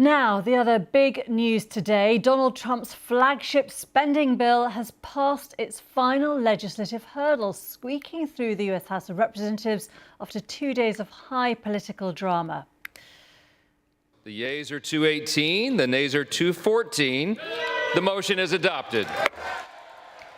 Now, the other big news today, Donald Trump's flagship spending bill has passed its final legislative hurdle, squeaking through the US House of Representatives after 2 days of high political drama. The yeas are 218, the nays are 214. The motion is adopted.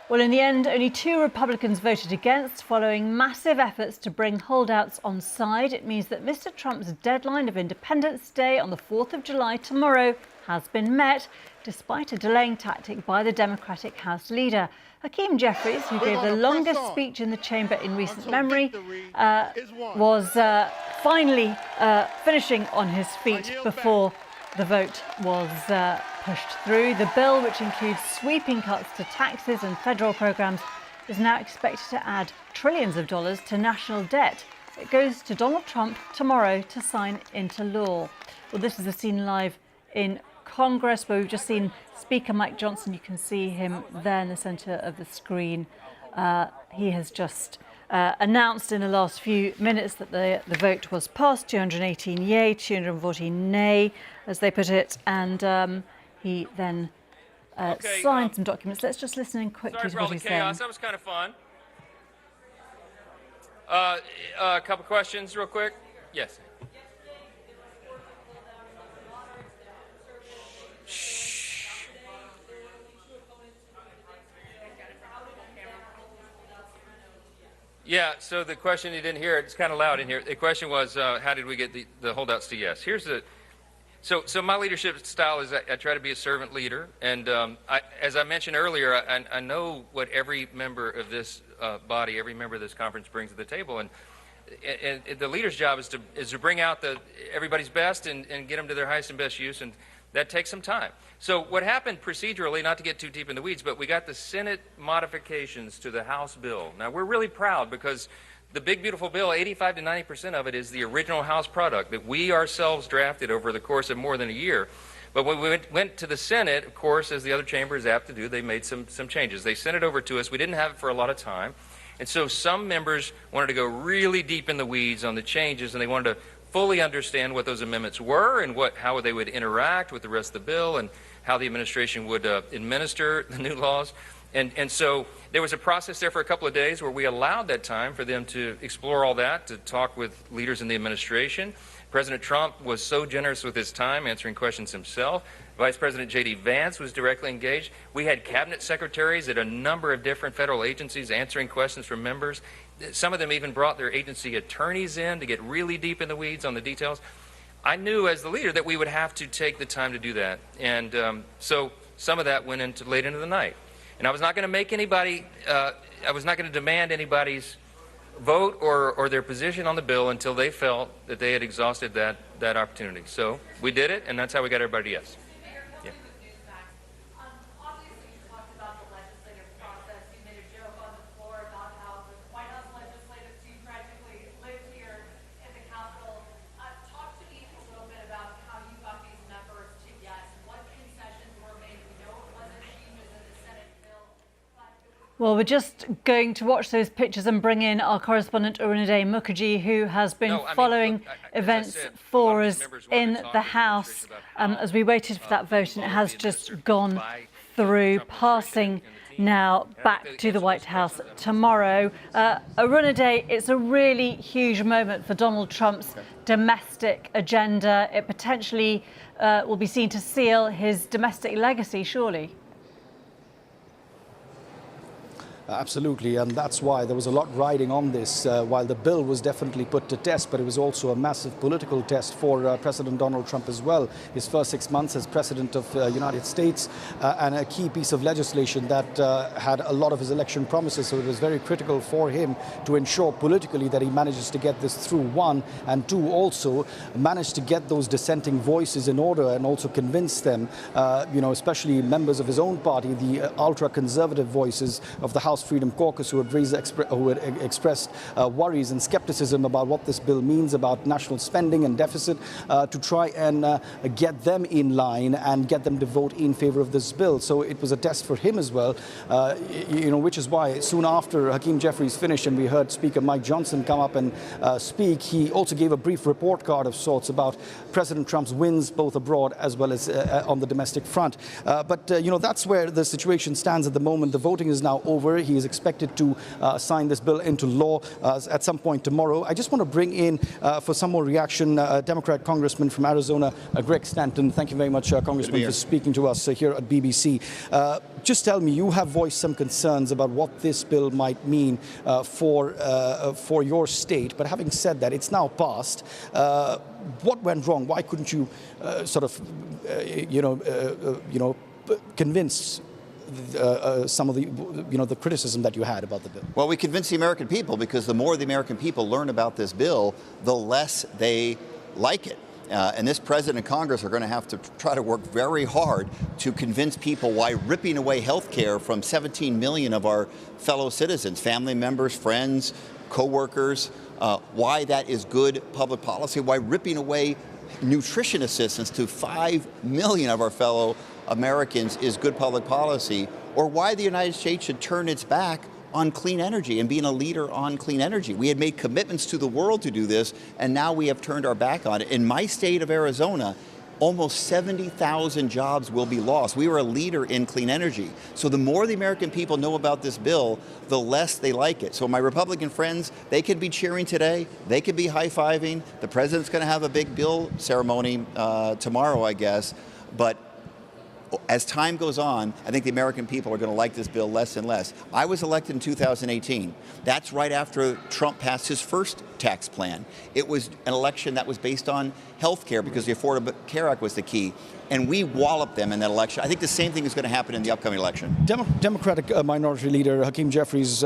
Well, in the end, only 2 Republicans voted against, following massive efforts to bring holdouts on side. It means that Mr. Trump's deadline of Independence Day on the 4th of July tomorrow has been met, despite a delaying tactic by the Democratic House leader. Hakeem Jeffries, who gave the longest speech in the chamber in recent memory, was finally finishing on his feet before the vote was pushed through. The bill, which includes sweeping cuts to taxes and federal programs, is now expected to add trillions of dollars to national debt. It goes to Donald Trump tomorrow to sign into law. Well, this is the scene live in Congress, where we've just seen Speaker Mike Johnson. You can see him there in the centre of the screen. He has just announced in the last few minutes that the vote was passed, 218 yay, 214 nay, as they put it, and he then signed some documents. Let's just listen in quickly to what he's saying. That was kind of fun. A couple questions real quick. Yes. Yeah, so the question, you didn't hear it, it's kind of loud in here. The question was, how did we get the holdouts to yes? Here's the, so my leadership style is I try to be a servant leader. And as I mentioned earlier, I know what every member of this body, every member of this conference brings to the table. And the leader's job is to bring out everybody's best and get them to their highest and best use. And that takes some time. So what happened procedurally, not to get too deep in the weeds, but we got the Senate modifications to the House bill. Now, we're really proud because the big, beautiful bill, 85 to 90% of it is the original House product that we ourselves drafted over the course of more than a year. But when we went to the Senate, of course, as the other chamber is apt to do, they made some changes. They sent it over to us. We didn't have it for a lot of time. And so some members wanted to go really deep in the weeds on the changes, and they wanted to fully understand what those amendments were and how they would interact with the rest of the bill and how the administration would administer the new laws. And so there was a process there for a couple of days where we allowed that time for them to explore all that, to talk with leaders in the administration. President Trump was so generous with his time answering questions himself. Vice President J.D. Vance was directly engaged. We had cabinet secretaries at a number of different federal agencies answering questions from members. Some of them even brought their agency attorneys in to get really deep in the weeds on the details. I knew as the leader that we would have to take the time to do that. And so some of that went into late into the night. And I was not going to make anybody, I was not going to demand anybody's vote or their position on the bill until they felt that they had exhausted that opportunity. So we did it, and that's how we got everybody to yes. Yeah. Obviously, you talked about the legislative process. You made a joke on the floor about how the White House legislative team practically lived here in the Capitol. Talk to me a little bit about how you got these members to yes. What concessions were made? We know it wasn't changes in the Senate bill. Well, we're just going to watch those pictures and bring in our correspondent Urunade Mukherjee, who has been following events for us in the House as we waited for that vote, and it has just gone through, passing now back to the White House tomorrow. Urunade, it's a really huge moment for Donald Trump's domestic agenda. It potentially will be seen to seal his domestic legacy, surely. Absolutely, and that's why there was a lot riding on this. While the bill was definitely put to test, but it was also a massive political test for President Donald Trump as well. His first 6 months as President of the United States, and a key piece of legislation that had a lot of his election promises. So it was very critical for him to ensure politically that he manages to get this through, one, and two, also manage to get those dissenting voices in order and also convince them, especially members of his own party, the ultra-conservative voices of the House House Freedom Caucus who had expressed worries and skepticism about what this bill means about national spending and deficit, to try and get them in line and get them to vote in favor of this bill. So it was a test for him as well, which is why soon after Hakeem Jeffries finished and we heard Speaker Mike Johnson come up and speak, he also gave a brief report card of sorts about President Trump's wins both abroad as well as on the domestic front. But that's where the situation stands at the moment. The voting is now over. He is expected to sign this bill into law at some point tomorrow. I just want to bring in for some more reaction Democrat Congressman from Arizona, Greg Stanton. Thank you very much, Congressman, for speaking to us here at BBC. Just tell me, you have voiced some concerns about what this bill might mean for your state. But having said that, it's now passed. What went wrong? Why couldn't you convince some of the criticism that you had about the bill? Well, we convinced the American people because the more the American people learn about this bill, the less they like it. And this president and Congress are going to have to try to work very hard to convince people why ripping away health care from 17 million of our fellow citizens, family members, friends, co-workers, why that is good public policy, why ripping away nutrition assistance to 5 million of our fellow Americans is good public policy, or why the United States should turn its back on clean energy and being a leader on clean energy. We had made commitments to the world to do this, and now we have turned our back on it. In my state of Arizona, almost 70,000 jobs will be lost. We were a leader in clean energy. So the more the American people know about this bill, the less they like it. So my Republican friends, they could be cheering today. They could be high-fiving. The president's going to have a big bill ceremony tomorrow, I guess. But as time goes on, I think the American people are going to like this bill less and less. I was elected in 2018. That's right after Trump passed his first tax plan. It was an election that was based on health care because the Affordable Care Act was the key. And we walloped them in that election. I think the same thing is going to happen in the upcoming election. Democratic Minority Leader Hakeem Jeffries,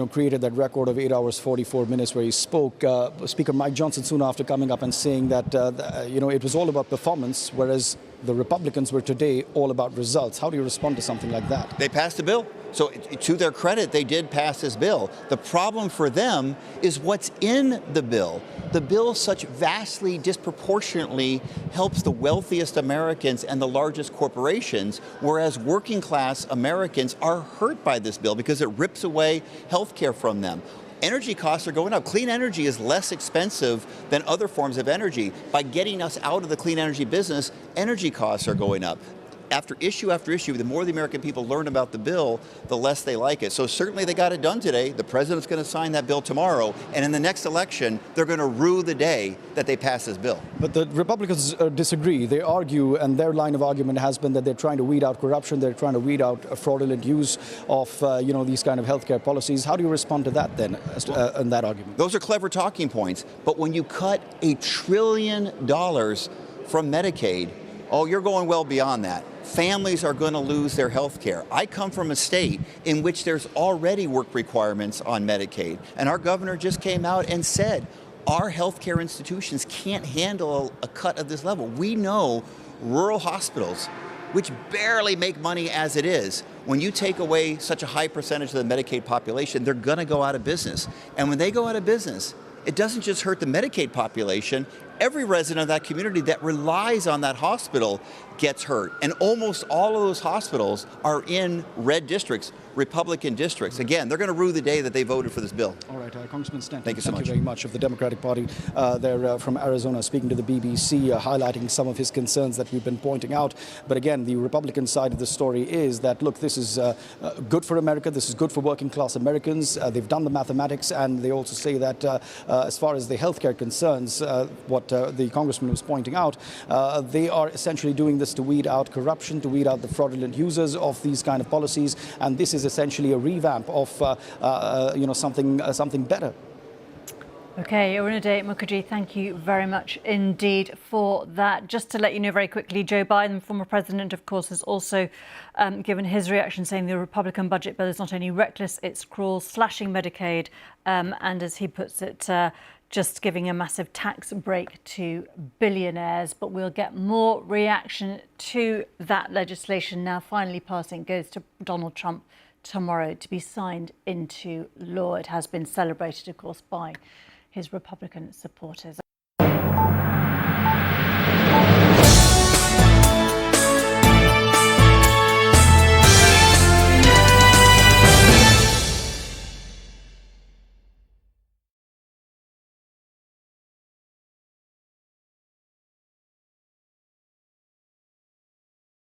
created that record of 8 hours, 44 minutes where he spoke. Speaker Mike Johnson soon after coming up and saying that, it was all about performance, whereas the Republicans were today all about results. How do you respond to something like that? They passed the bill. So to their credit, they did pass this bill. The problem for them is what's in the bill. The bill such vastly disproportionately helps the wealthiest Americans and the largest corporations, whereas working class Americans are hurt by this bill because it rips away health care from them. Energy costs are going up. Clean energy is less expensive than other forms of energy. By getting us out of the clean energy business, energy costs are going up. After issue, the more the American people learn about the bill, the less they like it. So certainly they got it done today. The president's going to sign that bill tomorrow. And in the next election, they're going to rue the day that they pass this bill. But the Republicans disagree. They argue, and their line of argument has been that they're trying to weed out corruption. They're trying to weed out a fraudulent use of, these kind of healthcare policies. How do you respond to that then, in that argument? Those are clever talking points. But when you cut $1 trillion from Medicaid, you're going well beyond that. Families are going to lose their health care. I come from a state in which there's already work requirements on Medicaid. And our governor just came out and said, our health care institutions can't handle a cut of this level. We know rural hospitals, which barely make money as it is, when you take away such a high percentage of the Medicaid population, they're going to go out of business. And when they go out of business, it doesn't just hurt the Medicaid population. Every resident of that community that relies on that hospital gets hurt. And almost all of those hospitals are in red districts, Republican districts. Again, they're going to rue the day that they voted for this bill. All right, Congressman Stanton, thank you so much. Thank you very much, of the Democratic Party. They're from Arizona, speaking to the BBC, highlighting some of his concerns that we've been pointing out. But again, the Republican side of the story is that, look, this is good for America. This is good for working class Americans. They've done the mathematics, and they also say that as far as the healthcare concerns, what the congressman was pointing out, they are essentially doing this to weed out corruption, to weed out the fraudulent users of these kind of policies, and this is essentially a revamp of something better. Okay, Arunade Mukherjee, thank you very much indeed for that. Just to let you know very quickly, Joe Biden, former president, of course, has also given his reaction, saying the Republican budget bill is not only reckless, it's cruel, slashing Medicaid, and as he puts it, just giving a massive tax break to billionaires. But we'll get more reaction to that legislation now finally passing. It goes to Donald Trump tomorrow to be signed into law. It has been celebrated, of course, by his Republican supporters.